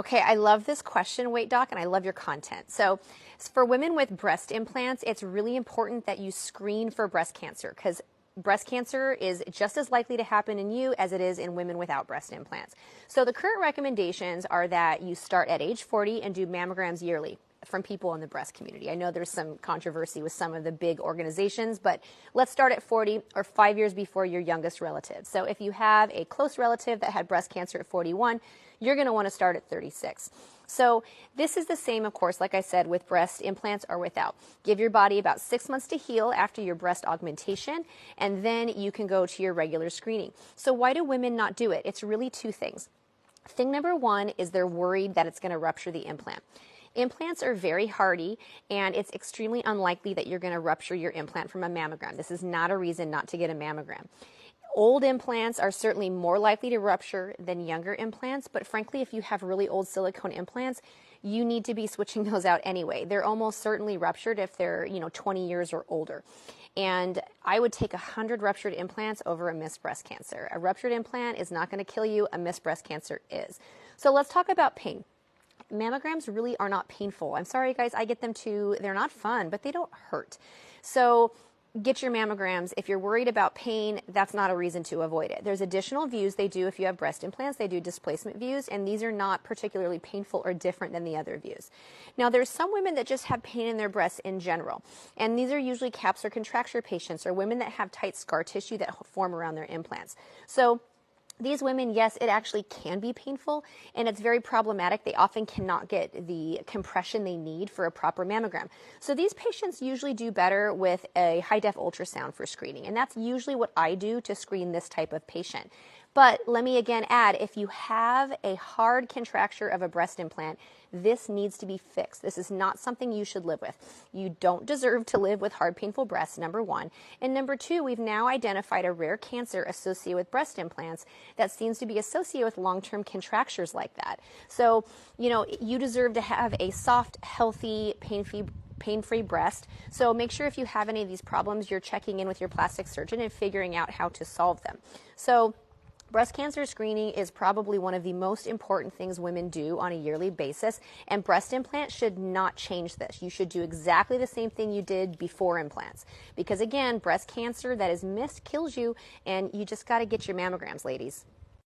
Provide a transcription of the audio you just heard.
Okay, I love this question, Weight Doc, and I love your content. So for women with breast implants, it's really important that you screen for breast cancer because breast cancer is just as likely to happen in you as it is in women without breast implants. So the current recommendations are that you start at age 40 and do mammograms yearly from people in the breast community. I know there's some controversy with some of the big organizations, but let's start at 40 or 5 years before your youngest relative. So if you have a close relative that had breast cancer at 41, you're going to want to start at 36. So this is the same, of course, like I said, with breast implants or without. Give your body about 6 months to heal after your breast augmentation, and then you can go to your regular screening. So why do women not do it? It's really two things. Thing number one is they're worried that it's going to rupture the implant. Implants are very hardy, and it's extremely unlikely that you're going to rupture your implant from a mammogram. This is not a reason not to get a mammogram. Old implants are certainly more likely to rupture than younger implants, but frankly, if you have really old silicone implants, you need to be switching those out anyway. They're almost certainly ruptured if they're, 20 years or older. And I would take 100 ruptured implants over a missed breast cancer. A ruptured implant is not going to kill you. A missed breast cancer is. So let's talk about pain. Mammograms really are not painful. I'm sorry, guys, I get them too. They're not fun, but they don't hurt. So get your mammograms. If you're worried about pain, that's not a reason to avoid it. There's additional views they do if you have breast implants. They do displacement views, and these are not particularly painful or different than the other views. Now, there's some women that just have pain in their breasts in general, and these are usually capsular contracture patients or women that have tight scar tissue that form around their implants. So these women, yes, it actually can be painful, and it's very problematic. They often cannot get the compression they need for a proper mammogram. So these patients usually do better with a high-def ultrasound for screening, and that's usually what I do to screen this type of patient. But let me again add, if you have a hard contracture of a breast implant, this needs to be fixed. This is not something you should live with. You don't deserve to live with hard, painful breasts, number one. And number two, we've now identified a rare cancer associated with breast implants that seems to be associated with long-term contractures like that. So, you deserve to have a soft, healthy, pain-free breast. So make sure if you have any of these problems, you're checking in with your plastic surgeon and figuring out how to solve them. So breast cancer screening is probably one of the most important things women do on a yearly basis, and breast implants should not change this. You should do exactly the same thing you did before implants, because again, breast cancer that is missed kills you, and you just got to get your mammograms, ladies.